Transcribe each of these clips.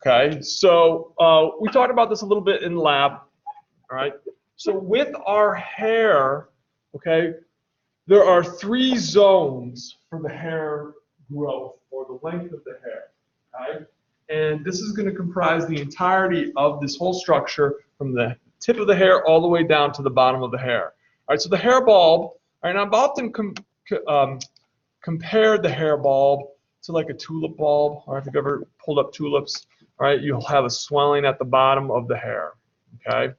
Okay, so we talked about this a little bit in lab. All right, so with our hair, okay, there are 3 zones for the hair growth, or the length of the hair. Okay, and this is going to comprise the entirety of this whole structure from the tip of the hair all the way down to the bottom of the hair. All right, so the hair bulb. All right, and I've often compared the hair bulb to like a tulip bulb. Or if you've ever pulled up tulips, all right, you'll have a swelling at the bottom of the hair. Okay,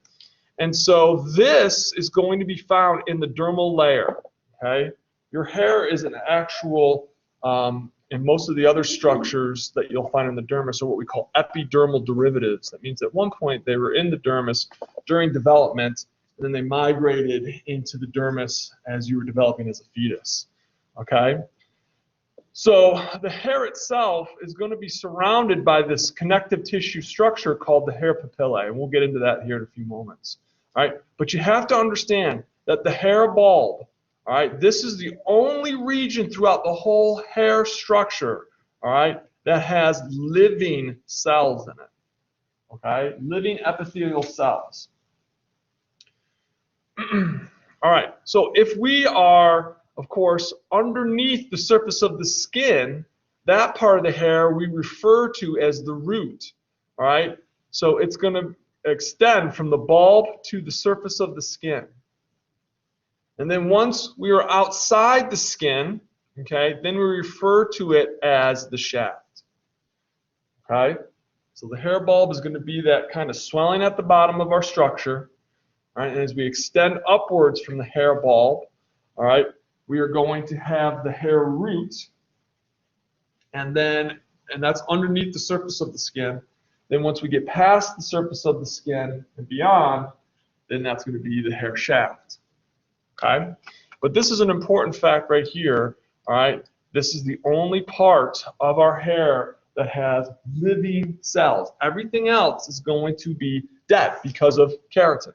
and so this is going to be found in the dermal layer. Okay, your hair is an actual, and most of the other structures that you'll find in the dermis are what we call epidermal derivatives. That means at one point they were in the dermis during development, and then they migrated into the dermis as you were developing as a fetus. Okay, so the hair itself is going to be surrounded by this connective tissue structure called the hair papillae, and we'll get into that here in a few moments. All right, but you have to understand that the hair bulb, all right, this is the only region throughout the whole hair structure, all right, that has living cells in it. Okay, living epithelial cells. All right, so if we are, of course, underneath the surface of the skin, that part of the hair we refer to as the root. All right, so it's going to extend from the bulb to the surface of the skin. And then once we are outside the skin, okay, then we refer to it as the shaft. Okay, so the hair bulb is going to be that kind of swelling at the bottom of our structure. All right, and as we extend upwards from the hair bulb, all right, we are going to have the hair root, and that's underneath the surface of the skin. Then once we get past the surface of the skin and beyond, then that's going to be the hair shaft. Okay, but this is an important fact right here. All right, this is the only part of our hair that has living cells. Everything else is going to be dead because of keratin.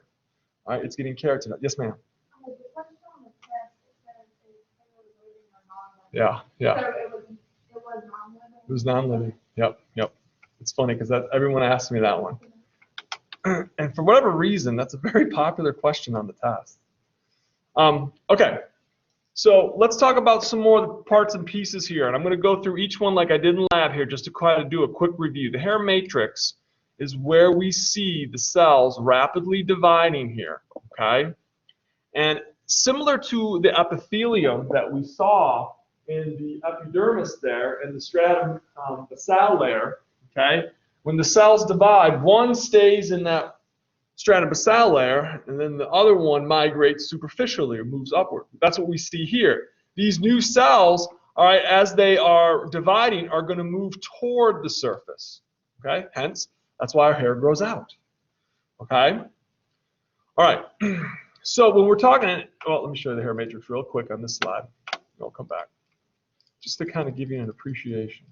All right, it's getting keratin. Yes, ma'am. Yeah, yeah. So it was non-living? It was non-living. Yep, yep. It's funny because everyone asks me that one. And for whatever reason, that's a very popular question on the test. Okay, so let's talk about some more parts and pieces here. And I'm going to go through each one like I did in lab here just to kind of do a quick review. The hair matrix is where we see the cells rapidly dividing here. Okay? And similar to the epithelium that we saw in the epidermis there and the stratum basal layer, okay, when the cells divide, one stays in that stratum basal layer, and then the other one migrates superficially or moves upward. That's what we see here. These new cells, all right, as they are dividing, are going to move toward the surface. Okay, hence that's why our hair grows out. Okay, all right. So when we're talking, well, let me show you the hair matrix real quick on this slide. I'll come back just to kind of give you an appreciation.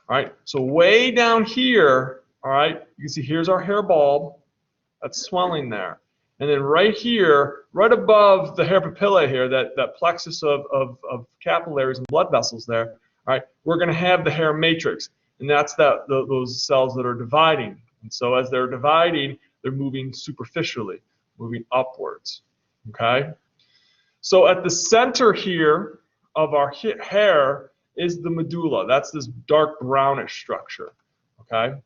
All right, so way down here, all right, you can see here's our hair bulb. That's swelling there. And then right here, right above the hair papillae here, that plexus of capillaries and blood vessels there, all right, we're going to have the hair matrix. And that's those cells that are dividing. And so as they're dividing, they're moving superficially, moving upwards. Okay? So at the center here of our hair is the medulla. That's this dark brownish structure. Okay?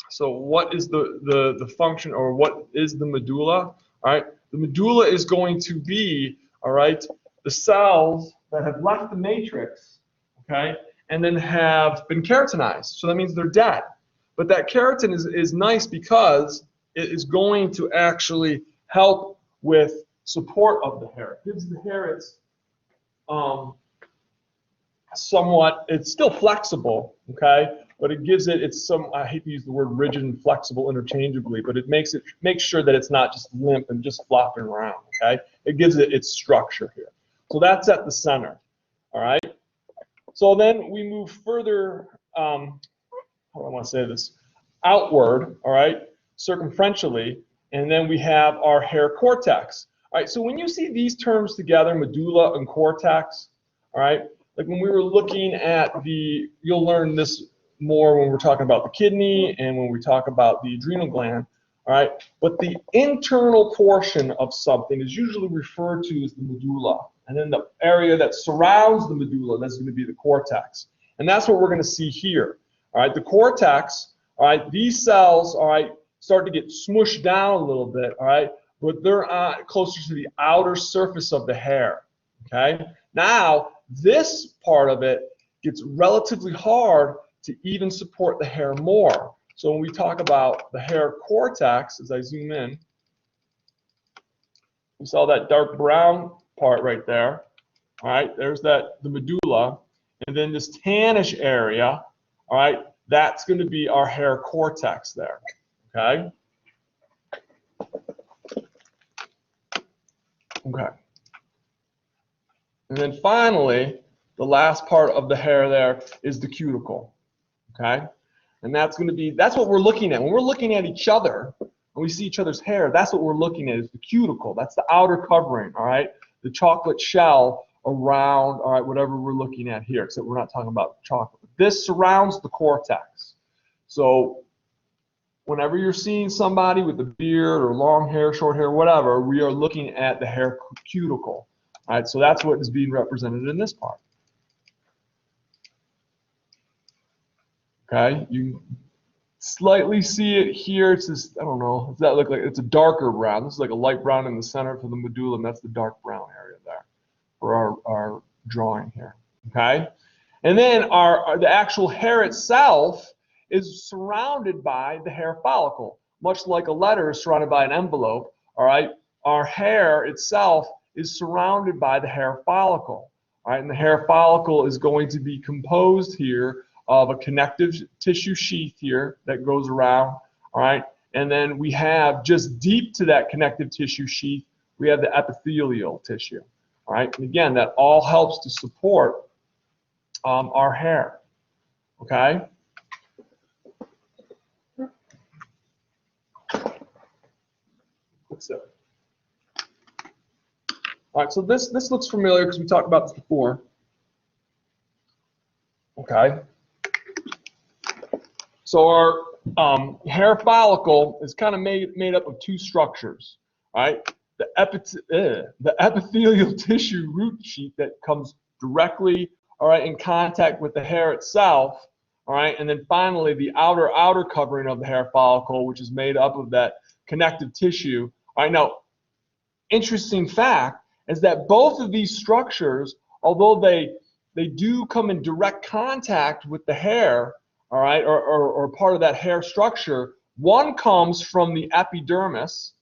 So what is the function, or what is the medulla? All right, the medulla is going to be, all right, the cells that have left the matrix, okay, and then have been keratinized. So that means they're dead. But that keratin is nice because it is going to actually help with support of the hair. It gives the hair its somewhat, it's still flexible, okay, but it gives it its I hate to use the word rigid and flexible interchangeably, but it makes sure that it's not just limp and just flopping around, okay? It gives it its structure here. So that's at the center, all right? So then we move further, how do I want to say this? Outward, all right, circumferentially, and then we have our hair cortex. All right, so when you see these terms together, medulla and cortex, all right, like when we were looking at you'll learn this more when we're talking about the kidney and when we talk about the adrenal gland, all right? But the internal portion of something is usually referred to as the medulla. And then the area that surrounds the medulla, that's going to be the cortex. And that's what we're going to see here, all right? The cortex, all right, these cells, all right, start to get smushed down a little bit, all right? But they're closer to the outer surface of the hair, okay? Now, this part of it gets relatively hard to even support the hair more. So when we talk about the hair cortex, as I zoom in, we saw that dark brown part right there. All right, there's the medulla. And then this tannish area, all right, that's going to be our hair cortex there, okay? Okay. And then finally, the last part of the hair there is the cuticle, okay? And that's what we're looking at. When we're looking at each other, and we see each other's hair, that's what we're looking at is the cuticle. That's the outer covering, all right? The chocolate shell around, all right, whatever we're looking at here, except we're not talking about chocolate. This surrounds the cortex. So whenever you're seeing somebody with a beard or long hair, short hair, whatever, we are looking at the hair cuticle. All right, so that's what is being represented in this part. Okay, you slightly see it here. It's just, I don't know, does that look like, it's a darker brown. This is like a light brown in the center for the medulla, and that's the dark brown area there for our drawing here. Okay, and then the actual hair itself is surrounded by the hair follicle, much like a letter is surrounded by an envelope. All right, our hair itself is surrounded by the hair follicle. All right, and the hair follicle is going to be composed here of a connective tissue sheath here that goes around, all right? And then we have just deep to that connective tissue sheath, we have the epithelial tissue, all right? And again, that all helps to support our hair, okay? What's that? All right, so this looks familiar because we talked about this before, okay? So our hair follicle is kind of made up of two structures, right? The epithelial tissue root sheath that comes directly, all right, in contact with the hair itself, all right, and then finally the outer covering of the hair follicle, which is made up of that connective tissue. All right, now, interesting fact is that both of these structures, although they do come in direct contact with the hair, all right, or part of that hair structure, one comes from the epidermis,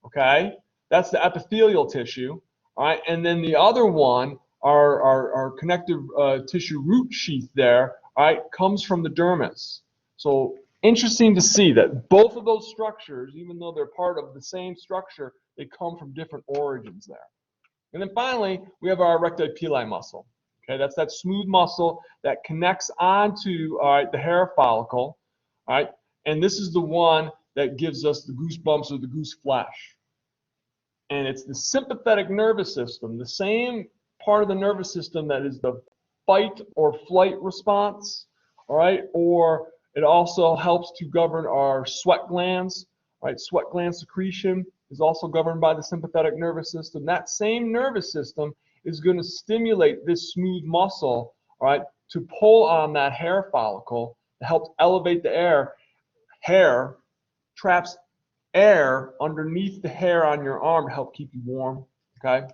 okay, that's the epithelial tissue, all right, and then the other one, our connective tissue root sheath there, all right, comes from the dermis. So interesting to see that both of those structures, even though they're part of the same structure, they come from different origins there. And then finally, we have our erectile pili muscle. Okay, that's that smooth muscle that connects onto the hair follicle, all right, and this is the one that gives us the goosebumps or the goose flesh. And it's the sympathetic nervous system, the same part of the nervous system that is the fight or flight response, all right, or it also helps to govern our sweat glands, right? Sweat gland secretion is also governed by the sympathetic nervous system. That same nervous system is going to stimulate this smooth muscle, all right, to pull on that hair follicle to help elevate the air. Hair traps air underneath the hair on your arm to help keep you warm, okay?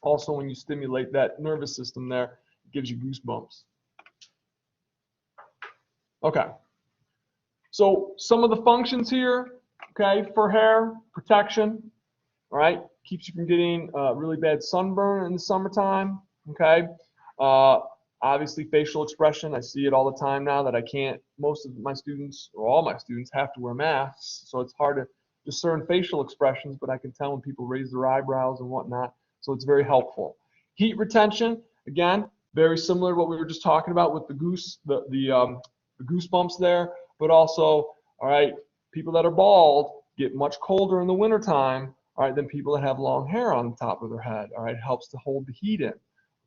Also, when you stimulate that nervous system there, it gives you goosebumps. Okay, so some of the functions here, okay, for hair protection, all right, keeps you from getting really bad sunburn in the summertime, okay? Obviously, facial expression, I see it all the time now that most of my students, or all my students, have to wear masks, so it's hard to discern facial expressions, but I can tell when people raise their eyebrows and whatnot, so it's very helpful. Heat retention, again, very similar to what we were just talking about with the goosebumps there, but also, all right, people that are bald get much colder in the wintertime, all right, than people that have long hair on the top of their head, all right, it helps to hold the heat in,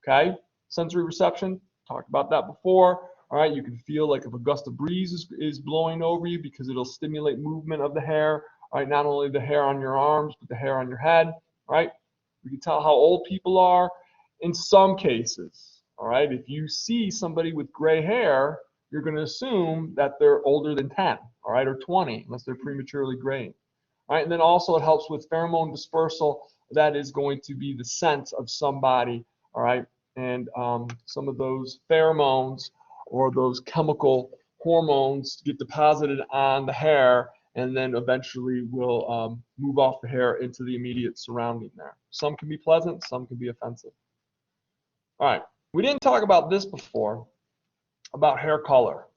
okay? sensory reception, talked about that before. All right, you can feel like if a gust of breeze is blowing over you because it'll stimulate movement of the hair. All right, not only the hair on your arms, but the hair on your head. All right, we can tell how old people are in some cases. All right, if you see somebody with gray hair, you're going to assume that they're older than 10, all right, or 20, unless they're prematurely graying. All right, and then also it helps with pheromone dispersal. That is going to be the scent of somebody, all right, and some of those pheromones or those chemical hormones get deposited on the hair and then eventually will move off the hair into the immediate surrounding there. Some can be pleasant, some can be offensive. All right, we didn't talk about this before, about hair color.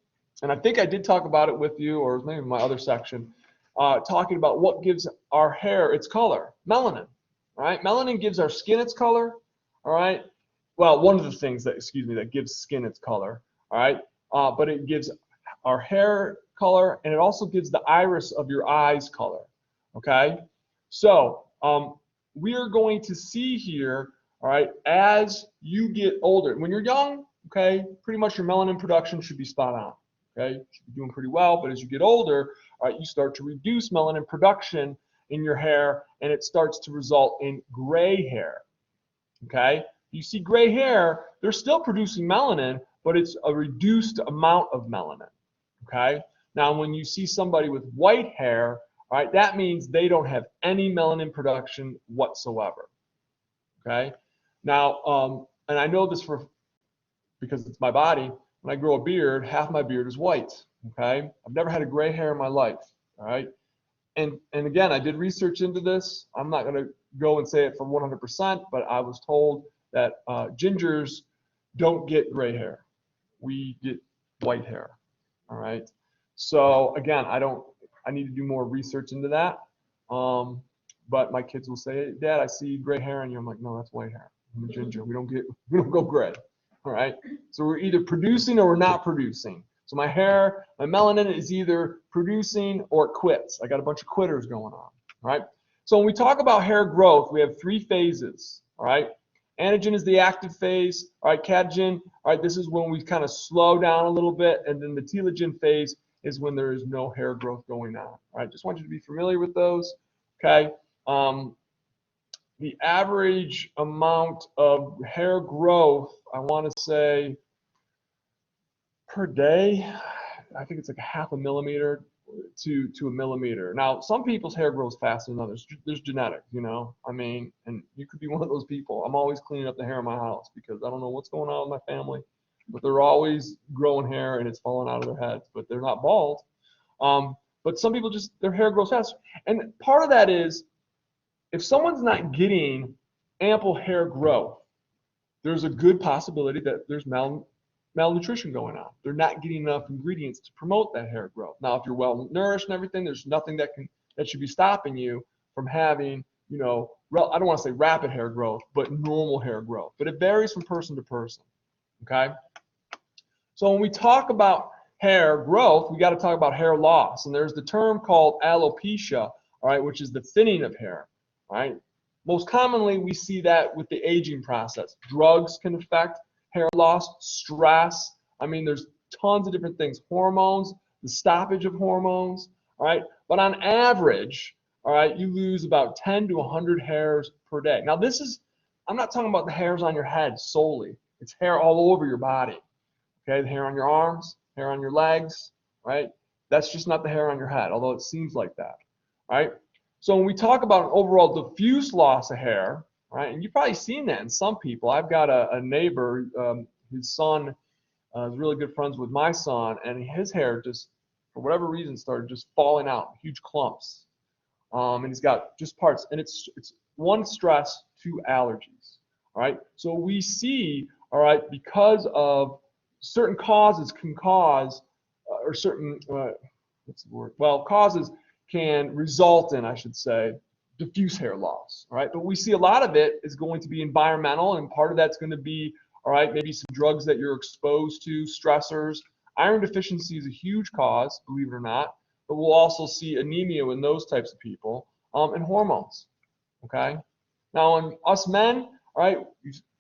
And I think I did talk about it with you, or maybe in my other section, talking about what gives our hair its color, melanin. All right, melanin gives our skin its color. All right, well, one of the things that, that gives skin its color. All right, but it gives our hair color, and it also gives the iris of your eyes color. Okay, so we are going to see here, all right, as you get older. When you're young, okay, pretty much your melanin production should be spot on. Okay, you should be doing pretty well, but as you get older, all right, you start to reduce melanin production in your hair, and it starts to result in gray hair. Okay, you see gray hair, they're still producing melanin, but it's a reduced amount of melanin. Okay, now when you see somebody with white hair, all right, that means they don't have any melanin production whatsoever. Okay, now, and I know this because it's my body. When I grow a beard, half my beard is white. Okay, I've never had a gray hair in my life. All right, and again, I did research into this. I'm not going to go and say it for 100%, but I was told that gingers don't get gray hair. We get white hair. All right. So again, I need to do more research into that. But my kids will say, Dad, I see gray hair in you. I'm like, no, that's white hair. I'm a ginger. We don't go gray. All right. So we're either producing or we're not producing. So my hair, my melanin is either producing or it quits. I got a bunch of quitters going on. All right. So when we talk about hair growth, we have 3 phases. All right. Anagen is the active phase. All right. Catagen. All right. This is when we kind of slow down a little bit, and then the telogen phase is when there is no hair growth going on. All right. Just want you to be familiar with those. Okay. The average amount of hair growth, I want to say per day, I think it's like 0.5 millimeter to a millimeter. Now, some people's hair grows faster than others. There's genetics, you know. I mean, and you could be one of those people. I'm always cleaning up the hair in my house because I don't know what's going on with my family, but they're always growing hair and it's falling out of their heads, but they're not bald. But some people just, their hair grows faster. And part of that is, if someone's not getting ample hair growth, there's a good possibility that there's malnutrition going on. They're not getting enough ingredients to promote that hair growth. Now, if you're well nourished and everything, there's nothing that should be stopping you from having, you know, I don't want to say rapid hair growth, but normal hair growth. But it varies from person to person. Okay. So when we talk about hair growth, we got to talk about hair loss, and there's the term called alopecia, all right, which is the thinning of hair. Right? Most commonly, we see that with the aging process. Drugs can affect hair loss, stress. I mean, there's tons of different things. Hormones, the stoppage of hormones. All right, but on average, all right, you lose about 10 to 100 hairs per day. Now, I'm not talking about the hairs on your head solely. It's hair all over your body. Okay, the hair on your arms, hair on your legs. Right? That's just not the hair on your head, although it seems like that. Right? So when we talk about an overall diffuse loss of hair, right, and you've probably seen that in some people. I've got a neighbor, his son is really good friends with my son, and his hair just, for whatever reason, started just falling out, huge clumps. And he's got just parts, and it's 1, stress, 2, allergies. All right, so we see, all right, because of certain causes can cause, or certain, what's the word? Well, causes can result in, I should say, diffuse hair loss, all right? But we see a lot of it is going to be environmental, and part of that's going to be, all right, maybe some drugs that you're exposed to, stressors. Iron deficiency is a huge cause, believe it or not, but we'll also see anemia in those types of people, and hormones, okay? Now, in us men, all right,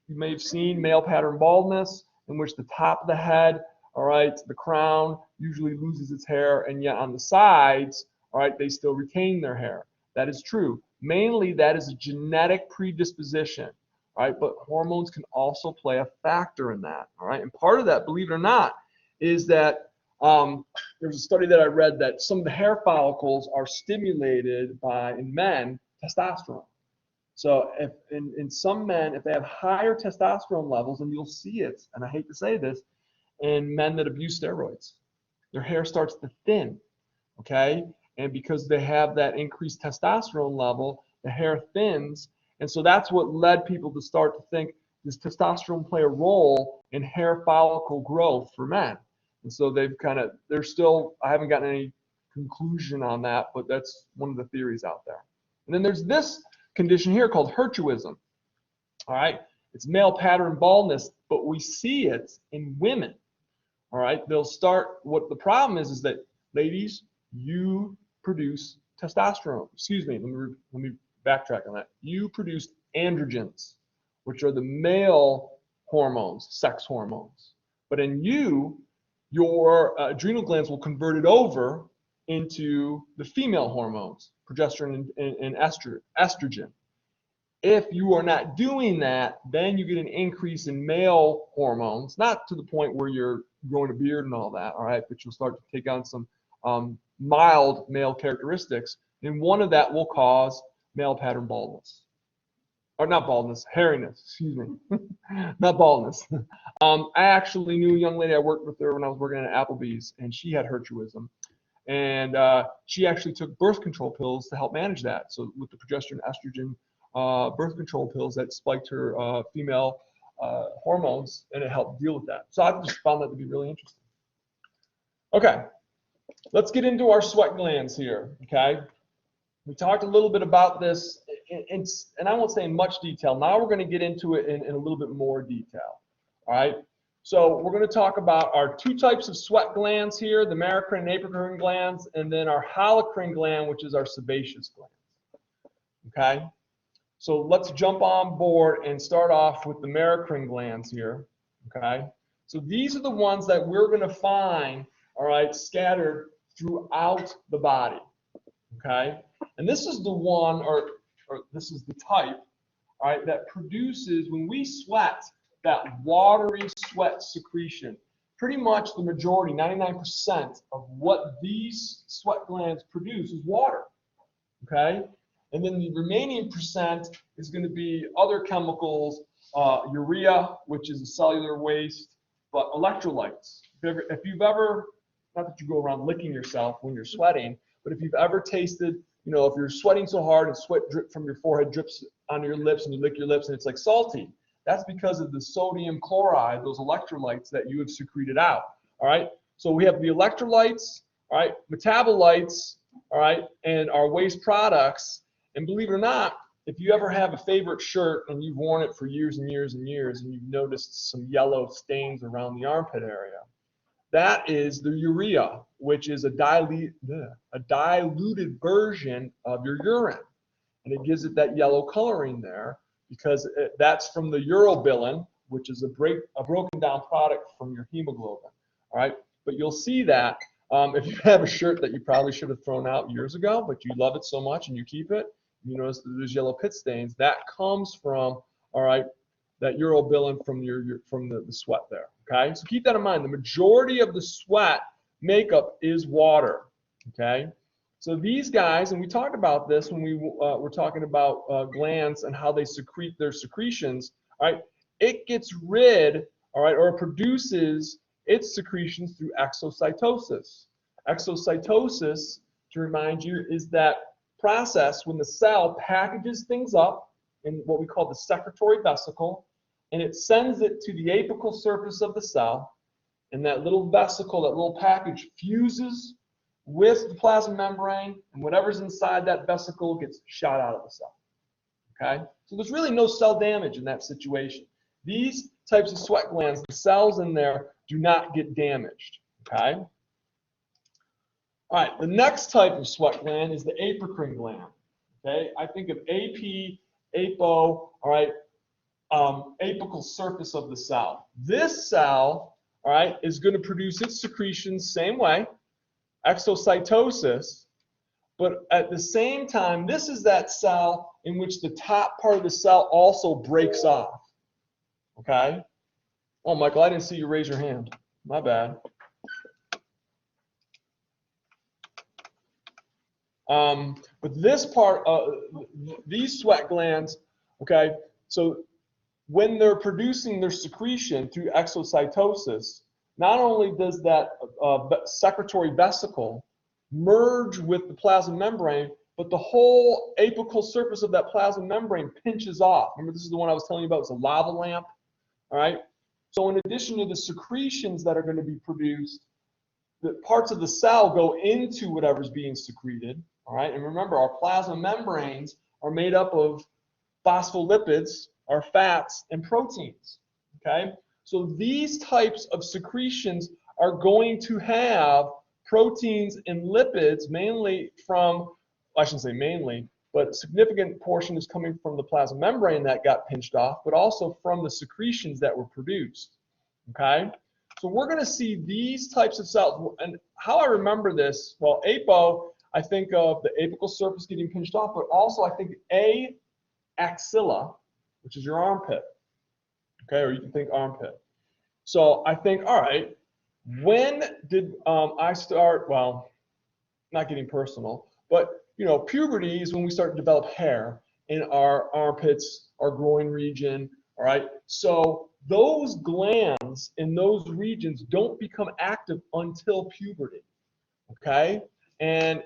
you may have seen male pattern baldness, in which the top of the head, all right, the crown usually loses its hair, and yet on the sides, all right, they still retain their hair. That is true. Mainly that is a genetic predisposition, all right, but hormones can also play a factor in that, all right? And part of that, believe it or not, is that there's a study that I read that some of the hair follicles are stimulated by, in men, testosterone. So if in some men, if they have higher testosterone levels, and you'll see it, and I hate to say this, in men that abuse steroids, their hair starts to thin, okay? And because they have that increased testosterone level, the hair thins. And so that's what led people to start to think, does testosterone play a role in hair follicle growth for men? And so they're still, I haven't gotten any conclusion on that, but that's one of the theories out there. And then there's this condition here called hirsutism. All right, it's male pattern baldness, but we see it in women. All right, they'll start. What the problem is that ladies, you produce testosterone. Excuse me, let me backtrack on that. You produce androgens, which are the male hormones, sex hormones. But in you, your adrenal glands will convert it over into the female hormones, progesterone and estrogen. If you are not doing that, then you get an increase in male hormones, not to the point where you're growing a beard and all that, all right, but you'll start to take on some mild male characteristics, and one of that will cause male pattern baldness. Or not baldness, hairiness, excuse me, not baldness. I actually knew a young lady, I worked with her when I was working at Applebee's, and she had hirsutism. And she actually took birth control pills to help manage that. So with the progesterone, estrogen, birth control pills that spiked her female hormones, and it helped deal with that. So I just found that to be really interesting. Okay, let's get into our sweat glands here, okay? We talked a little bit about this, and I won't say in much detail. Now we're going to get into it in a little bit more detail, all right? So we're going to talk about our two types of sweat glands here, the Merocrine and apocrine glands, and then our Holocrine gland, which is our sebaceous gland, okay? So let's jump on board and start off with the Merocrine glands here, okay? So these are the ones that we're going to find, all right, scattered throughout the body, okay? And this is the one, or this is the type, all right, that produces, when we sweat, that watery sweat secretion. Pretty much the majority, 99% of what these sweat glands produce is water, okay? And then the remaining percent is going to be other chemicals, urea, which is a cellular waste, but electrolytes. If you've ever, not that you go around licking yourself when you're sweating, but if you've ever tasted, you know, if you're sweating so hard and sweat drip from your forehead drips onto your lips and you lick your lips and it's like salty, that's because of the sodium chloride, those electrolytes that you have secreted out, all right? So we have the electrolytes, all right, metabolites, all right, and our waste products. And believe it or not, if you ever have a favorite shirt and you've worn it for years and years and years and you've noticed some yellow stains around the armpit area, that is the urea, which is a diluted version of your urine. And it gives it that yellow coloring there because that's from the urobilin, which is a broken down product from your hemoglobin. All right, but you'll see that if you have a shirt that you probably should have thrown out years ago, but you love it so much and you keep it, you notice that there's yellow pit stains. That comes from, all right, that urobilin from the sweat there. Okay, so keep that in mind. The majority of the sweat makeup is water. Okay, so these guys, and we talked about this when we were talking about glands and how they secrete their secretions. All right, it gets rid, all right, or produces its secretions through exocytosis. Exocytosis, to remind you, is that process when the cell packages things up in what we call the secretory vesicle, and it sends it to the apical surface of the cell, and that little vesicle, that little package, fuses with the plasma membrane, and whatever's inside that vesicle gets shot out of the cell. Okay? So there's really no cell damage in that situation. These types of sweat glands, the cells in there do not get damaged. Okay? All right, the next type of sweat gland is the apocrine gland. Okay? I think of AP, apo, all right, apical surface of the cell. This cell, all right, is going to produce its secretions same way, exocytosis, but at the same time, this is that cell in which the top part of the cell also breaks off. Okay? Oh, Michael, I didn't see you raise your hand. My bad. But this part, these sweat glands, okay, so when they're producing their secretion through exocytosis, not only does that secretory vesicle merge with the plasma membrane, but the whole apical surface of that plasma membrane pinches off. Remember, this is the one I was telling you about. It's a lava lamp. All right. So in addition to the secretions that are going to be produced, the parts of the cell go into whatever's being secreted. All right. And remember, our plasma membranes are made up of phospholipids, our fats, and proteins. Okay. So these types of secretions are going to have proteins and lipids, mainly from, I shouldn't say mainly, but a significant portion is coming from the plasma membrane that got pinched off, but also from the secretions that were produced. Okay? So we're going to see these types of cells. And how I remember this, well, apo, I think of the apical surface getting pinched off, but also I think axilla, which is your armpit. Okay? Or you can think armpit. So I think, all right, when did I start, well, not getting personal, but you know, puberty is when we start to develop hair in our armpits, our groin region, all right? So those glands in those regions don't become active until puberty, okay? And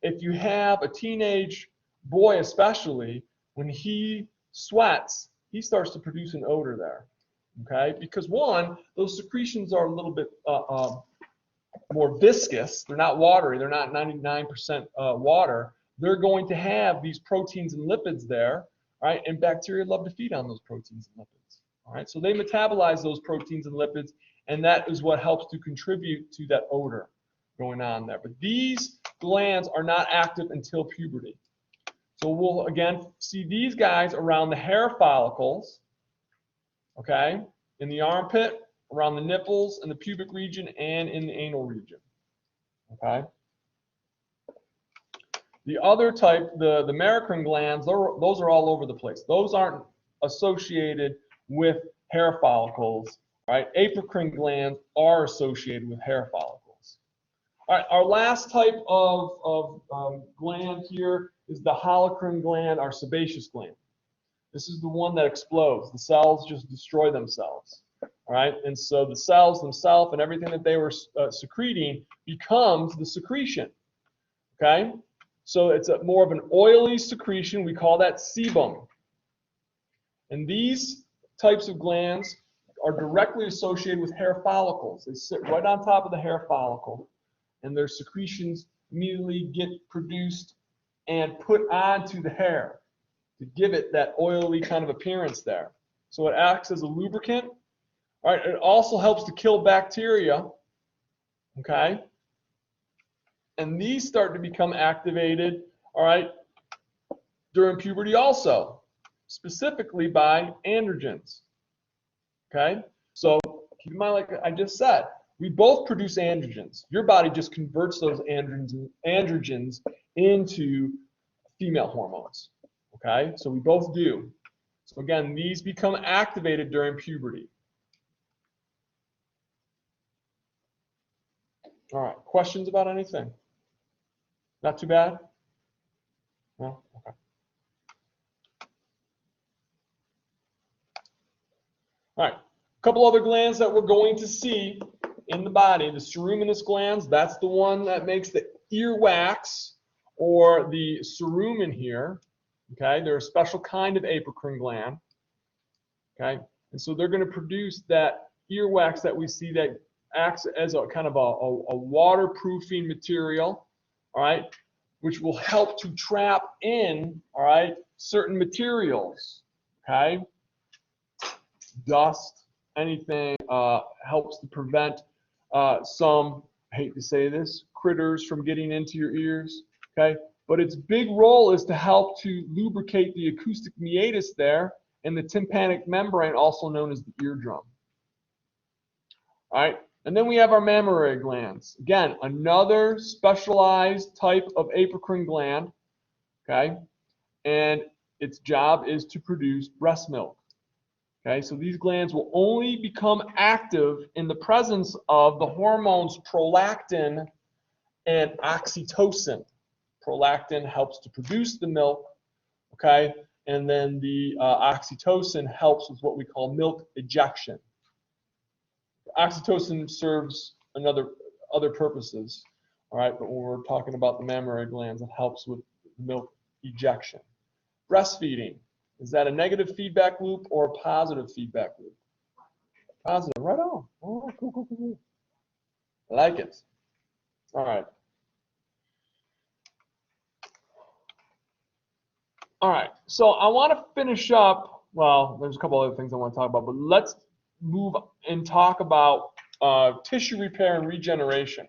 if you have a teenage boy especially, when he sweats, he starts to produce an odor there, okay? Because one, those secretions are a little bit more viscous. They're not watery. They're not 99% water. They're going to have these proteins and lipids there, right? And bacteria love to feed on those proteins and lipids, all right? So they metabolize those proteins and lipids, and that is what helps to contribute to that odor going on there. But these glands are not active until puberty. So we'll, again, see these guys around the hair follicles, okay, in the armpit, around the nipples, in the pubic region, and in the anal region, okay? The other type, the Holocrine glands, those are all over the place. Those aren't associated with hair follicles, right? Apocrine glands are associated with hair follicles. All right, our last type of gland here is the Holocrine gland, our sebaceous gland. This is the one that explodes. The cells just destroy themselves. All right, and so the cells themselves and everything that they were secreting becomes the secretion. Okay, so it's more of an oily secretion. We call that sebum. And these types of glands are directly associated with hair follicles. They sit right on top of the hair follicle, and their secretions immediately get produced and put onto the hair to give it that oily kind of appearance there. So it acts as a lubricant. All right, it also helps to kill bacteria, okay? And these start to become activated, all right, during puberty also, specifically by androgens, okay? So keep in mind, like I just said, we both produce androgens. Your body just converts those androgens into female hormones, okay? So we both do. So again, these become activated during puberty. All right, questions about anything? Not too bad? No? Okay. All right, a couple other glands that we're going to see in the body. The cerumenous glands, that's the one that makes the earwax or the cerumen here. Okay, they're a special kind of apocrine gland. Okay, and so they're going to produce that earwax that we see that acts as a kind of a waterproofing material, all right, which will help to trap in, all right, certain materials, okay, dust, anything, helps to prevent some, I hate to say this, critters from getting into your ears, okay, but its big role is to help to lubricate the acoustic meatus there and the tympanic membrane, also known as the eardrum. All right, and then we have our mammary glands. Again, another specialized type of apocrine gland, okay? And its job is to produce breast milk. Okay, so these glands will only become active in the presence of the hormones prolactin and oxytocin. Prolactin helps to produce the milk, okay? And then the oxytocin helps with what we call milk ejection. Oxytocin serves other purposes, all right? But when we're talking about the mammary glands, it helps with milk ejection. Breastfeeding. Is that a negative feedback loop or a positive feedback loop? Positive, right on. Oh, cool. I like it. All right. All right, so I want to finish up. Well, there's a couple other things I want to talk about, but let's move and talk about tissue repair and regeneration.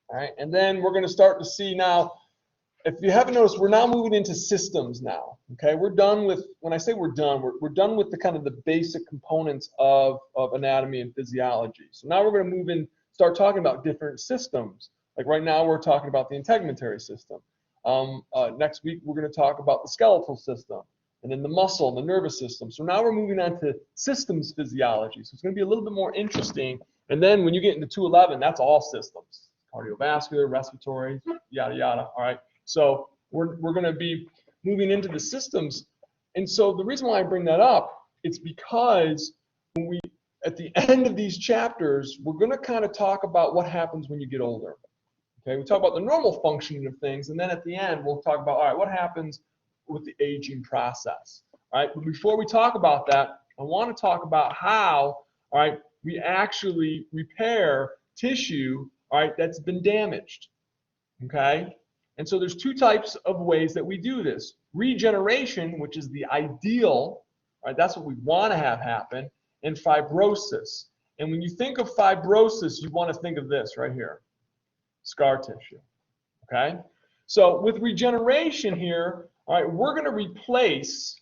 All right, and then we're going to start to see now. If you haven't noticed, we're now moving into systems now. Okay, we're done with, when I say we're done with the kind of the basic components of anatomy and physiology. So now we're going to move in, start talking about different systems. Like right now, we're talking about the integumentary system. Next week, we're going to talk about the skeletal system, and then the muscle and the nervous system. So now we're moving on to systems physiology. So it's going to be a little bit more interesting. And then when you get into 211, that's all systems: cardiovascular, respiratory, yada yada. All right. So we're going to be moving into the systems. And so the reason why I bring that up, it's because when we, at the end of these chapters, we're going to kind of talk about what happens when you get older. Okay, we talk about the normal functioning of things, and then at the end, we'll talk about, all right, what happens with the aging process. All right, but before we talk about that, I want to talk about how, all right, we actually repair tissue, all right, that's been damaged. Okay? And so there's two types of ways that we do this. Regeneration, which is the ideal, right? That's what we want to have happen, and fibrosis. And when you think of fibrosis, you want to think of this right here, scar tissue, okay? So with regeneration here, all right, we're going to replace,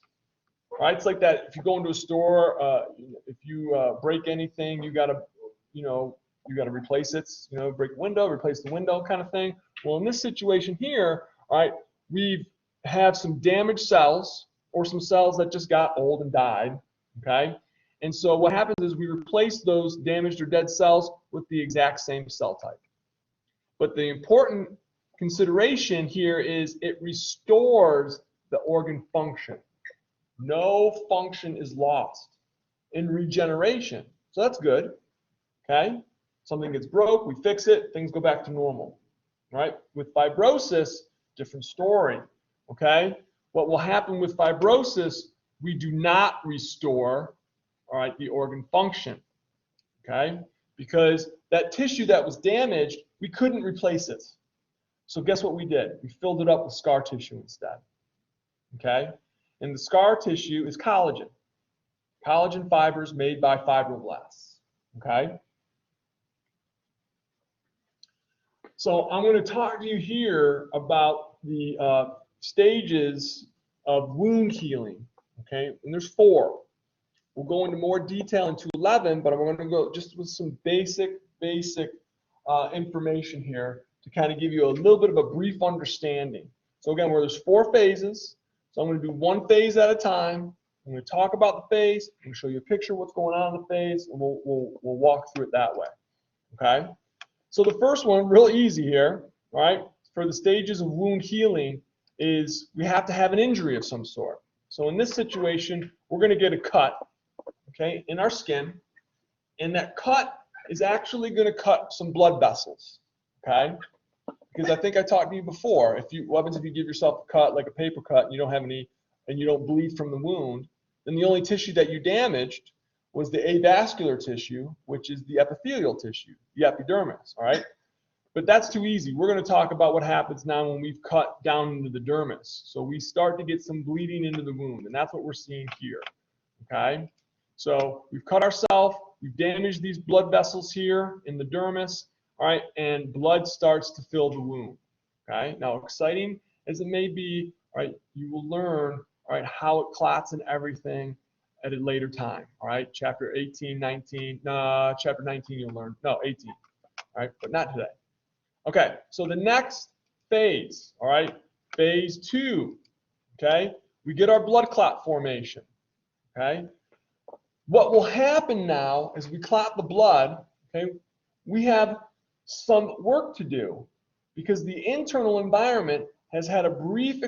all right? It's like that if you go into a store, if you break anything, you got to, you got to replace it, break the window, replace the window kind of thing. Well, in this situation here, all right, we have some damaged cells or some cells that just got old and died, okay? And so what happens is we replace those damaged or dead cells with the exact same cell type. But the important consideration here is it restores the organ function. No function is lost in regeneration. So that's good, okay? Something gets broke, we fix it, things go back to normal. Right? With fibrosis, different story, okay? What will happen with fibrosis, we do not restore, all right, the organ function, okay? Because that tissue that was damaged, we couldn't replace it. So guess what we did? We filled it up with scar tissue instead, okay? And the scar tissue is collagen. Collagen fibers made by fibroblasts, okay? So I'm going to talk to you here about the stages of wound healing, okay? And there's 4. We'll go into more detail in 211, but I'm going to go just with some basic information here to kind of give you a little bit of a brief understanding. So again, there's 4 phases. So I'm going to do one phase at a time. I'm going to talk about the phase. I'm going to show you a picture of what's going on in the phase, and we'll walk through it that way, okay? So the first one, real easy here, right, for the stages of wound healing is we have to have an injury of some sort. So in this situation, we're going to get a cut, okay, in our skin, and that cut is actually going to cut some blood vessels, okay? Because I think I talked to you before, what happens if you give yourself a cut, like a paper cut, and you don't have any, and you don't bleed from the wound, then the only tissue that you damaged was the avascular tissue, which is the epithelial tissue, the epidermis, all right? But that's too easy. We're going to talk about what happens now when we've cut down into the dermis. So we start to get some bleeding into the wound, and that's what we're seeing here, okay? So we've cut ourselves, we've damaged these blood vessels here in the dermis, all right, and blood starts to fill the wound, okay? Now, exciting as it may be, all right, you will learn, all right, how it clots and everything at a later time, all right? Chapter 18, 19, chapter 19 you'll learn, no, 18, all right, but not today. Okay, so the next phase, all right, phase 2, okay, we get our blood clot formation, okay? What will happen now as we clot the blood, okay, we have some work to do because the internal environment has had a brief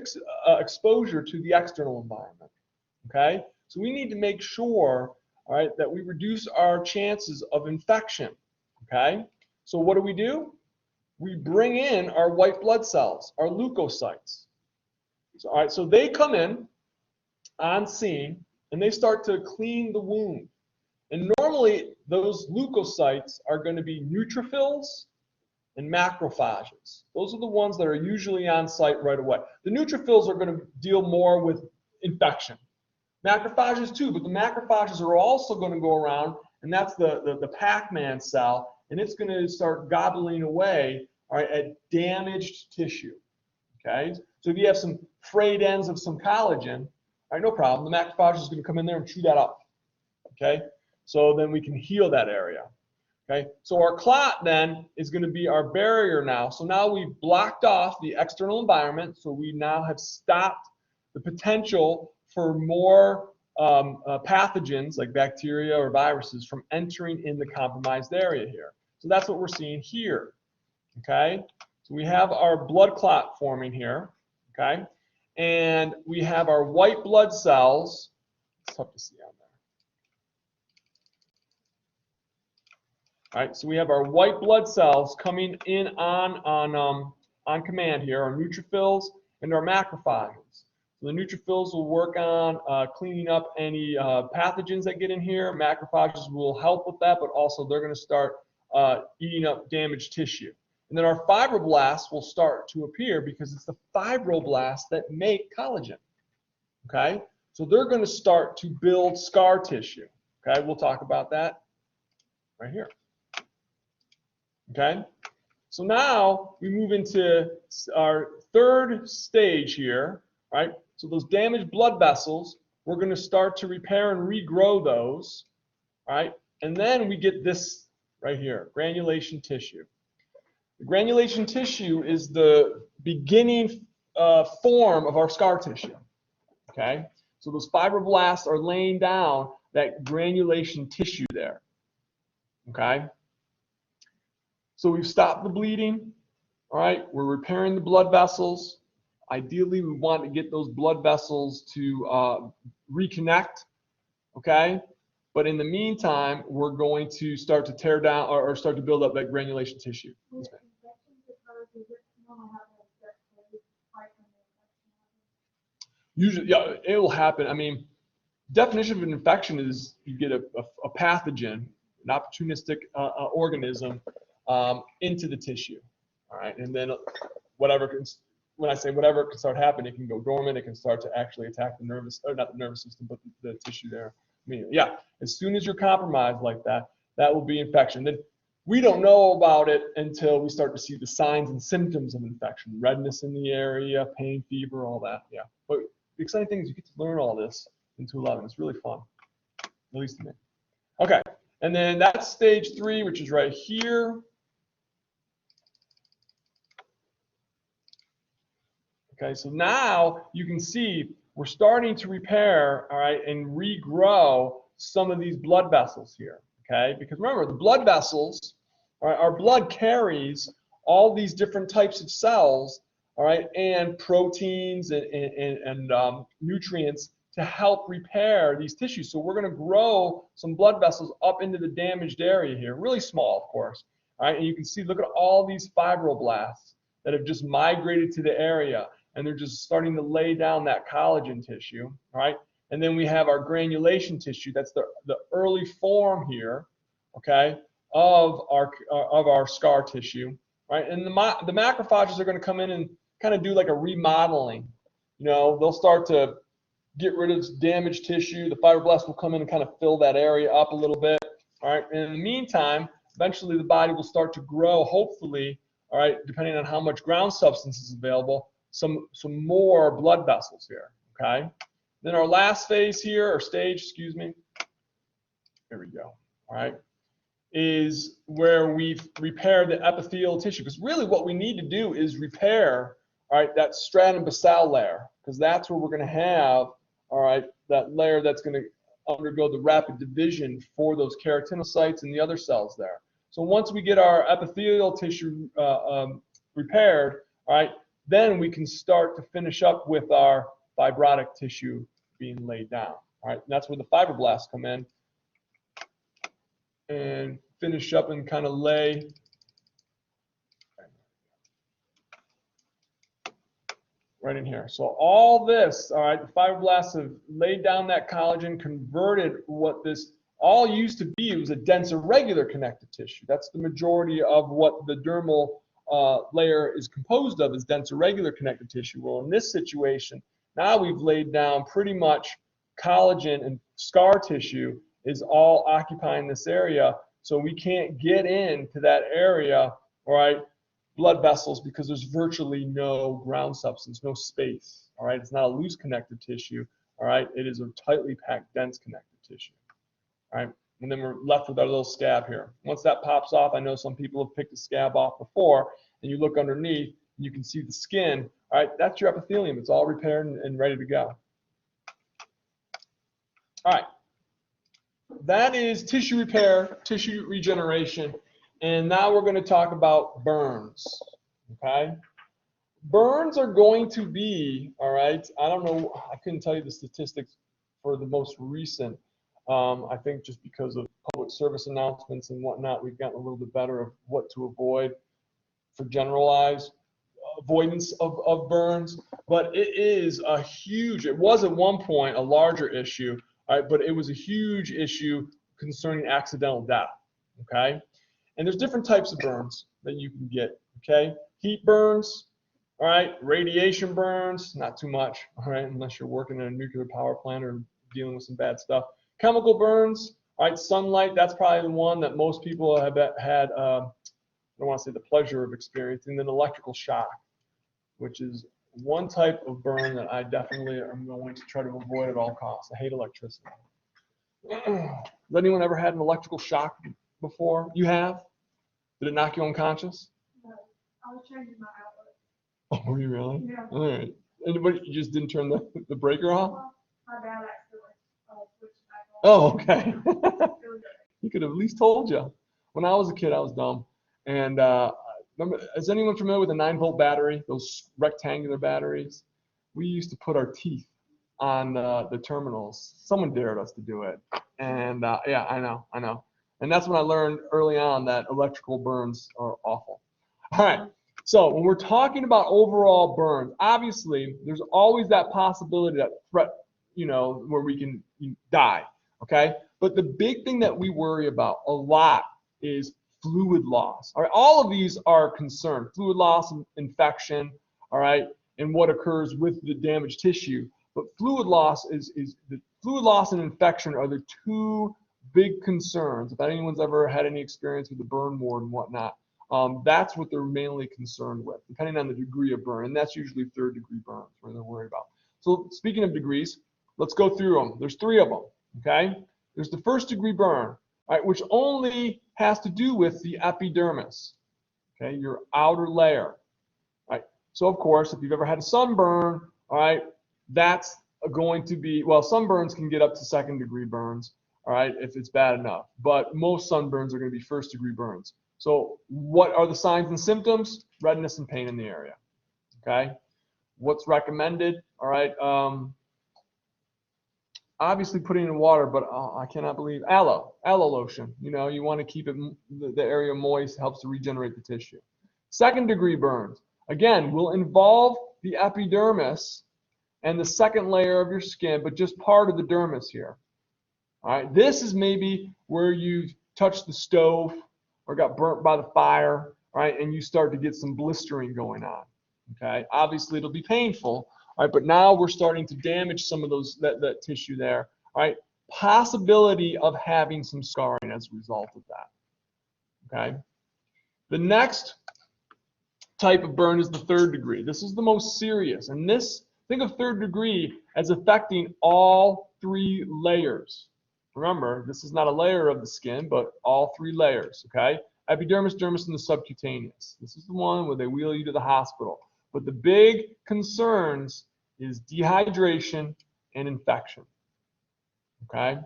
exposure to the external environment, okay? So we need to make sure, all right, that we reduce our chances of infection, okay? So what do? We bring in our white blood cells, our leukocytes. So, all right, so they come in on scene and they start to clean the wound. And normally those leukocytes are going to be neutrophils and macrophages. Those are the ones that are usually on site right away. The neutrophils are going to deal more with infection. Macrophages too, but the macrophages are also going to go around, and that's the Pac-Man cell, and it's going to start gobbling away, all right, at damaged tissue. Okay, so if you have some frayed ends of some collagen, all right, no problem. The macrophage is going to come in there and chew that up. Okay, so then we can heal that area. Okay, so our clot then is going to be our barrier now. So now we've blocked off the external environment, so we now have stopped the potential for more pathogens like bacteria or viruses from entering in the compromised area here. So that's what we're seeing here. Okay, so we have our blood clot forming here. Okay, and we have our white blood cells. It's tough to see on there. All right, so we have our white blood cells coming in on command here, our neutrophils and our macrophages. So the neutrophils will work on cleaning up any pathogens that get in here. Macrophages will help with that, but also they're going to start eating up damaged tissue. And then our fibroblasts will start to appear because it's the fibroblasts that make collagen. Okay, so they're going to start to build scar tissue. Okay, we'll talk about that right here. Okay, so now we move into our third stage here, right? So those damaged blood vessels, we're going to start to repair and regrow those, right? And then we get this right here, granulation tissue. The granulation tissue is the beginning form of our scar tissue, okay? So those fibroblasts are laying down that granulation tissue there, okay? So we've stopped the bleeding, all right? We're repairing the blood vessels. Ideally, we want to get those blood vessels to reconnect, okay? But in the meantime, we're going to start to tear down or start to build up that granulation tissue. Usually, yeah, it will happen. I mean, definition of an infection is you get a pathogen, an opportunistic organism into the tissue, all right? And then whatever can, when I say whatever can start happening, it can go dormant, it can start to actually attack the nervous, or not the nervous system, but the tissue there. I mean, yeah, as soon as you're compromised like that, that will be infection. Then we don't know about it until we start to see the signs and symptoms of infection, redness in the area, pain, fever, all that, yeah. But the exciting thing is you get to learn all this in 211. It's really fun, at least to me. Okay, and then that's stage 3, which is right here. Okay, so now you can see we're starting to repair, all right, and regrow some of these blood vessels here, okay? Because remember, the blood vessels, all right, our blood carries all these different types of cells, all right, and proteins and nutrients to help repair these tissues. So we're going to grow some blood vessels up into the damaged area here, really small, of course, all right? And you can see, look at all these fibroblasts that have just migrated to the area, and they're just starting to lay down that collagen tissue, all right? And then we have our granulation tissue. That's the early form here, okay, of our scar tissue, right? And the macrophages are going to come in and kind of do like a remodeling. You know, they'll start to get rid of damaged tissue. The fibroblasts will come in and kind of fill that area up a little bit, all right? And in the meantime, eventually the body will start to grow, hopefully, all right, depending on how much ground substance is available, some more blood vessels here, okay? Then our last phase here, or stage, excuse me, there we go, all right, is where we've repaired the epithelial tissue. Because really what we need to do is repair, all right, that stratum basal layer, because that's where we're going to have, all right, that layer that's going to undergo the rapid division for those keratinocytes and the other cells there. So once we get our epithelial tissue repaired, all right, then we can start to finish up with our fibrotic tissue being laid down. All right, and that's where the fibroblasts come in and finish up and kind of lay right in here. So all this, all right, the fibroblasts have laid down that collagen, converted what this all used to be. It was a dense irregular connective tissue. That's the majority of what the dermal layer is composed of, is dense irregular connective tissue. Well, in this situation, now we've laid down pretty much collagen, and scar tissue is all occupying this area. So we can't get into that area, all right, blood vessels, because there's virtually no ground substance, no space, all right? It's not a loose connective tissue, all right? It is a tightly packed, dense connective tissue, all right? And then we're left with our little scab here. Once that pops off, I know some people have picked a scab off before, and you look underneath, you can see the skin, all right? That's your epithelium. It's all repaired and ready to go. All right. That is tissue repair, tissue regeneration. And now we're going to talk about burns, okay? Burns are going to be, all right, I don't know, I couldn't tell you the statistics for the most recent. I think just because of public service announcements and whatnot, we've gotten a little bit better of what to avoid for generalized avoidance of burns. But it is a huge, it was at one point a larger issue, all right, but it was a huge issue concerning accidental death, okay? And there's different types of burns that you can get, okay? Heat burns, all right? Radiation burns, not too much, all right? Unless you're working in a nuclear power plant or dealing with some bad stuff. Chemical burns, all right? Sunlight, that's probably the one that most people have had, I don't want to say the pleasure of experiencing. Then electrical shock, which is one type of burn that I definitely am going to try to avoid at all costs. I hate electricity. Has anyone ever had an electrical shock before? You have? Did it knock you unconscious? No, I was changing my outlet. Oh, were you really? Yeah. All right. Anybody, you just didn't turn the breaker off? Well, my dad accidentally switched back on. Oh, okay. He could have at least told you. When I was a kid, I was dumb. And remember, is anyone familiar with a 9-volt battery? Those rectangular batteries? We used to put our teeth on the terminals. Someone dared us to do it. And yeah, I know. And that's when I learned early on that electrical burns are awful. All right. So when we're talking about overall burns, obviously there's always that possibility, that threat, you know, where we can die. Okay. But the big thing that we worry about a lot is fluid loss. All right. All of these are concerned. Fluid loss and infection. All right. And what occurs with the damaged tissue. But fluid loss the fluid loss and infection are the two big concerns. If anyone's ever had any experience with the burn ward and whatnot, that's what they're mainly concerned with, depending on the degree of burn. And that's usually 3rd-degree burns where they're worried about. So speaking of degrees, let's go through them. There's 3 of them, okay? There's the 1st-degree burn, right, which only has to do with the epidermis, okay, your outer layer, right? So, of course, if you've ever had a sunburn, all right, that's going to be, well, sunburns can get up to 2nd-degree burns, all right, if it's bad enough. But most sunburns are going to be 1st-degree burns. So what are the signs and symptoms? Redness and pain in the area, okay? What's recommended, all right? Obviously putting it in water, but I cannot believe aloe lotion. You know, you want to keep it, the area moist, helps to regenerate the tissue. 2nd-degree burns, again, will involve the epidermis and the 2nd layer of your skin, but just part of the dermis here. All right, this is maybe where you touched the stove or got burnt by the fire, right, and you start to get some blistering going on, okay? Obviously, it'll be painful, all right, but now we're starting to damage some of that tissue there, all right? Possibility of having some scarring as a result of that, okay? The next type of burn is the 3rd degree. This is the most serious, and this Think of third degree as affecting all 3 layers. Remember, this is not a layer of the skin, but all 3 layers, okay? Epidermis, dermis, and the subcutaneous. This is the one where they wheel you to the hospital. But the big concerns is dehydration and infection, okay?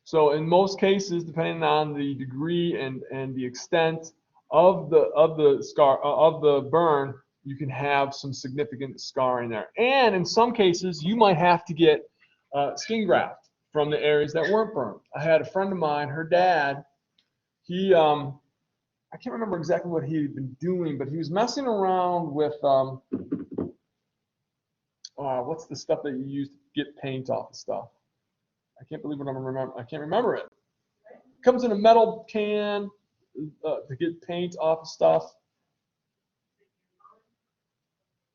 So in most cases, depending on the degree and the extent of the burn, you can have some significant scarring there. And in some cases, you might have to get skin graft from the areas that weren't burned. I had a friend of mine, her dad, he I can't remember exactly what he had been doing, but he was messing around with what's the stuff that you use to get paint off the stuff? I can't believe what I'm remember. I can't remember it. It comes in a metal can to get paint off of stuff.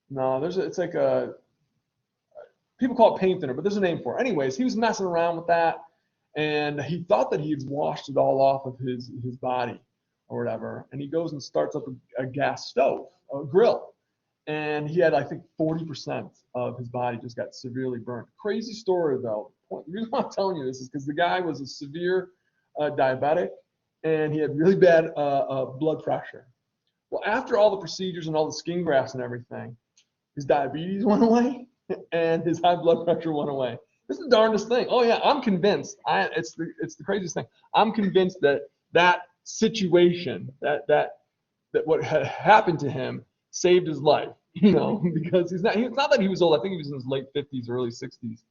No, it's like a, people call it paint thinner, but there's a name for it. Anyways, he was messing around with that, and he thought that he had washed it all off of his body or whatever, and he goes and starts up a gas stove, a grill, and he had, I think, 40% of his body just got severely burned. Crazy story, though. The reason why I'm telling you this is because the guy was a severe diabetic, and he had really bad blood pressure. Well, after all the procedures and all the skin grafts and everything, his diabetes went away, and his high blood pressure went away. This is the darndest thing. Oh yeah, I'm convinced. It's the craziest thing. I'm convinced that situation, that what had happened to him saved his life. You know, because it's not that he was old. I think he was in his late 50s, early 60s.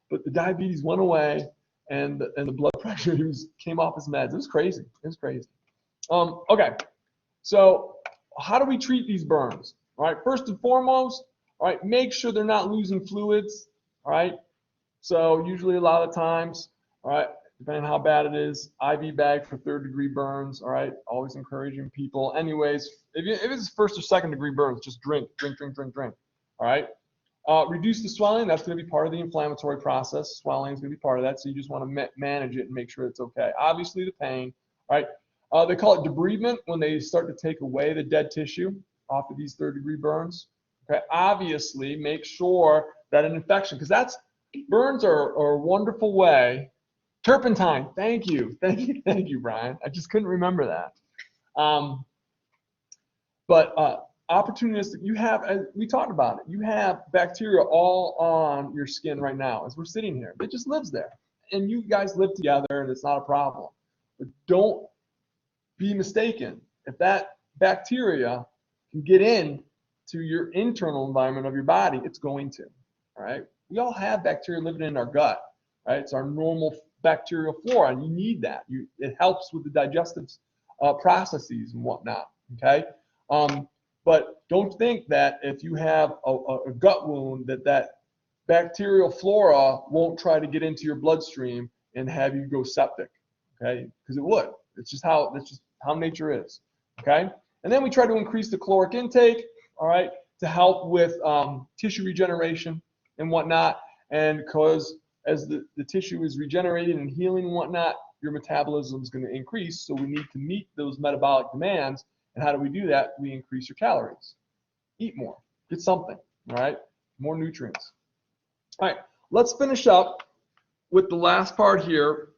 But the diabetes went away, and the blood pressure came off his meds. It was crazy. It was crazy. Okay, so how do we treat these burns? All right, first and foremost, all right, make sure they're not losing fluids. All right, so usually a lot of times, all right, depending on how bad it is, IV bag for third-degree burns. All right, always encouraging people. Anyways, if it's first or second-degree burns, just drink. All right. Reduce the swelling. That's going to be part of the inflammatory process. Swelling is going to be part of that, so you just want to manage it and make sure it's okay. Obviously, the pain. All right. They call it debridement when they start to take away the dead tissue off of these third-degree burns. Okay. Obviously, make sure that an infection, because burns are a wonderful way. Turpentine. Thank you, Brian. I just couldn't remember that. But opportunistic, you have, as we talked about it, you have bacteria all on your skin right now as we're sitting here. It just lives there. And you guys live together and it's not a problem. But don't be mistaken. If that bacteria can get in to your internal environment of your body, it's going to. All right. We all have bacteria living in our gut. Right. It's our normal bacterial flora, and you need that. It helps with the digestive processes and whatnot. Okay. But don't think that if you have a gut wound that bacterial flora won't try to get into your bloodstream and have you go septic, okay? Because it would. That's just how nature is, okay? And then we try to increase the caloric intake, all right, to help with tissue regeneration and whatnot. And because as the tissue is regenerating and healing and whatnot, your metabolism is going to increase. So we need to meet those metabolic demands. And how do we do that? We increase your calories. Eat more. Get something. All right? More nutrients. All right. Let's finish up with the last part here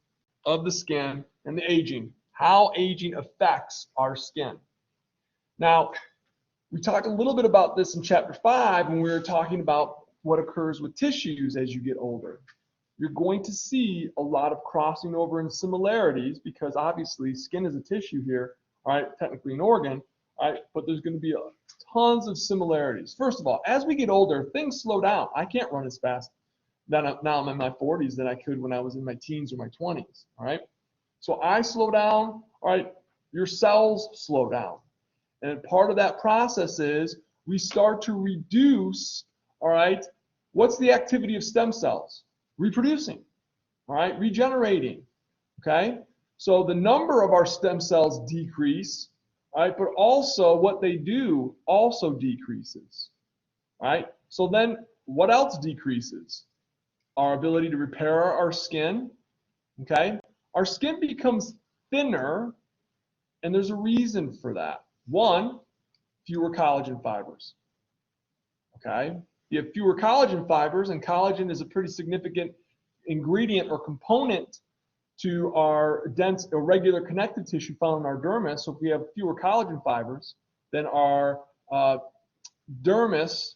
of the skin and the aging. How aging affects our skin. Now, we talked a little bit about this in chapter 5 when we were talking about what occurs with tissues as you get older. You're going to see a lot of crossing over and similarities because obviously skin is a tissue here. All right, technically an organ, all right, but there's going to be tons of similarities. First of all, as we get older, things slow down. I can't run as fast now I'm in my 40s than I could when I was in my teens or my 20s, all right? So I slow down, all right, your cells slow down. And part of that process is we start to reduce, all right, what's the activity of stem cells? Reproducing, all right, regenerating, okay? So the number of our stem cells decrease, right? But also what they do also decreases, right? So then what else decreases? Our ability to repair our skin, okay? Our skin becomes thinner, and there's a reason for that. One, fewer collagen fibers, okay? You have fewer collagen fibers, and collagen is a pretty significant ingredient or component to our dense irregular connective tissue found in our dermis. So if we have fewer collagen fibers, then our dermis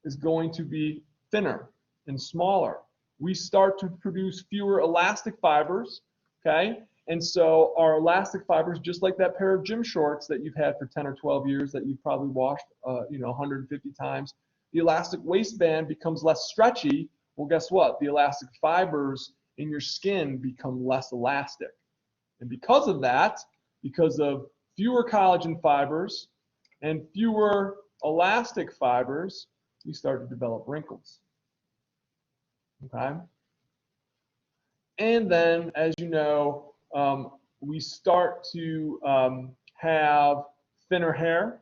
is going to be thinner and smaller. We start to produce fewer elastic fibers, okay? And so our elastic fibers, just like that pair of gym shorts that you've had for 10 or 12 years that you've probably washed 150 times, the elastic waistband becomes less stretchy. Well, guess what? The elastic fibers in your skin become less elastic. And because of that, because of fewer collagen fibers and fewer elastic fibers, we start to develop wrinkles. Okay? And then, as you know, we start to have thinner hair,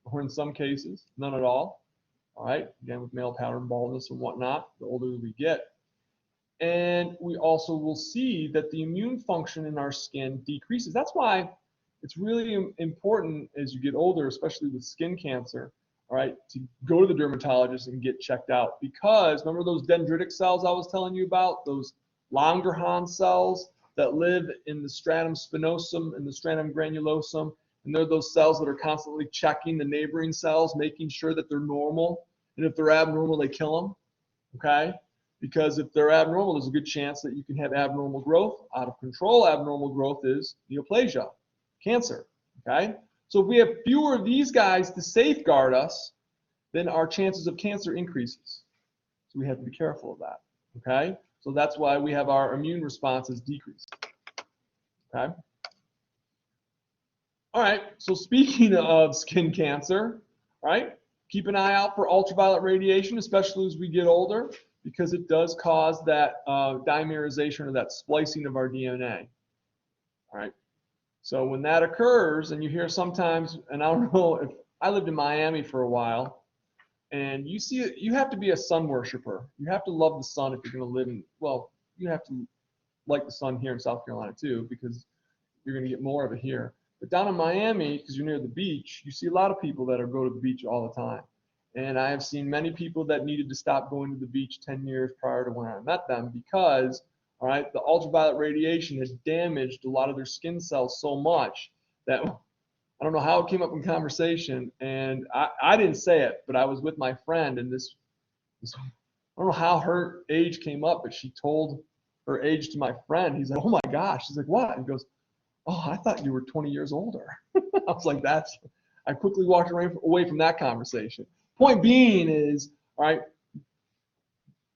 or in some cases, none at all. All right? Again, with male pattern baldness and whatnot, the older we get. And we also will see that the immune function in our skin decreases. That's why it's really important as you get older, especially with skin cancer, all right, to go to the dermatologist and get checked out. Because remember those dendritic cells I was telling you about, those Langerhans cells that live in the stratum spinosum and the stratum granulosum, and they're those cells that are constantly checking the neighboring cells, making sure that they're normal. And if they're abnormal, they kill them, okay? Because if they're abnormal, there's a good chance that you can have abnormal growth. Out of control abnormal growth is neoplasia, cancer, okay? So if we have fewer of these guys to safeguard us, then our chances of cancer increases. So we have to be careful of that, okay? So that's why we have our immune responses decrease, okay? All right, so speaking of skin cancer, all right, keep an eye out for ultraviolet radiation, especially as we get older, because it does cause that dimerization or that splicing of our DNA. All right. So when that occurs, and you hear sometimes, and I don't know if I lived in Miami for a while, and you see it, you have to be a sun worshiper. You have to love the sun if you're going to live in, well, you have to like the sun here in South Carolina too, because you're going to get more of it here. But down in Miami, because you're near the beach, you see a lot of people that go to the beach all the time. And I have seen many people that needed to stop going to the beach 10 years prior to when I met them because, all right, the ultraviolet radiation has damaged a lot of their skin cells so much that I don't know how it came up in conversation. And I didn't say it, but I was with my friend, and this I don't know how her age came up, but she told her age to my friend. He's like, oh my gosh. She's like, what? He goes, oh, I thought you were 20 years older. I was like, I quickly walked away from that conversation. Point being is, all right,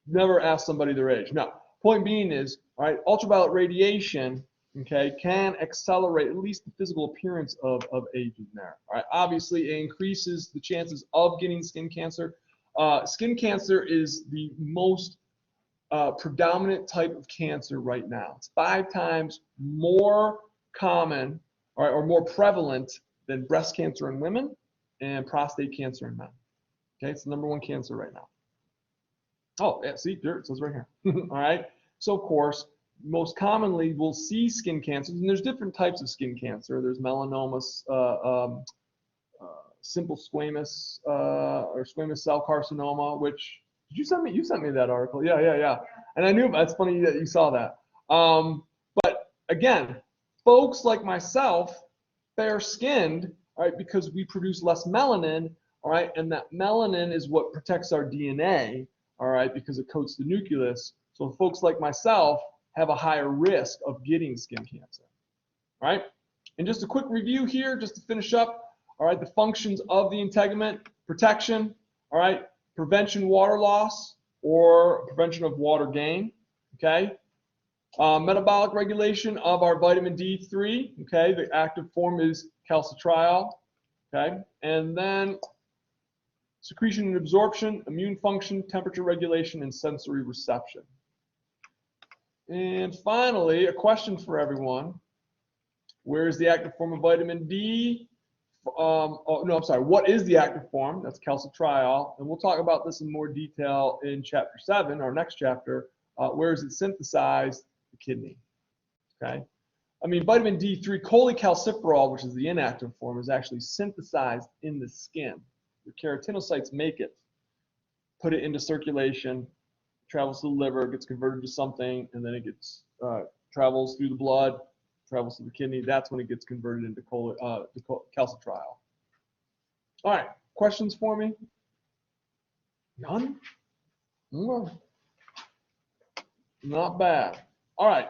never ask somebody their age. No, point being is, all right, ultraviolet radiation, okay, can accelerate at least the physical appearance of aging there. All right, obviously it increases the chances of getting skin cancer. Skin cancer is the most predominant type of cancer right now. It's 5 times more common, all right, or more prevalent than breast cancer in women and prostate cancer in men. Okay, it's the #1 cancer right now. Oh, yeah, see, there it says right here. All right, so of course, most commonly we'll see skin cancers, and there's different types of skin cancer. There's melanoma, simple squamous or squamous cell carcinoma, which did you send me? You sent me that article. Yeah. And I knew that's funny that you saw that. But again, folks like myself, fair-skinned, all right, because we produce less melanin. All right, and that melanin is what protects our DNA, all right, because it coats the nucleus. So folks like myself have a higher risk of getting skin cancer, all right? And just a quick review here, just to finish up, all right, the functions of the integument: protection, all right, prevention water loss or prevention of water gain, okay? Metabolic regulation of our vitamin D3, okay? The active form is calcitriol, okay? And then secretion and absorption, immune function, temperature regulation, and sensory reception. And finally, a question for everyone. Where is the active form of vitamin D? What is the active form? That's calcitriol. And we'll talk about this in more detail in chapter 7, our next chapter. Where is it synthesized? The kidney. Okay. I mean, vitamin D3, cholecalciferol, which is the inactive form, is actually synthesized in the skin. The keratinocytes make it. put it into circulation, travels to the liver, gets converted to something, and then it gets travels through the blood, travels to the kidney. That's when it gets converted into calcitriol. All right, questions for me? None? No. Not bad. All right.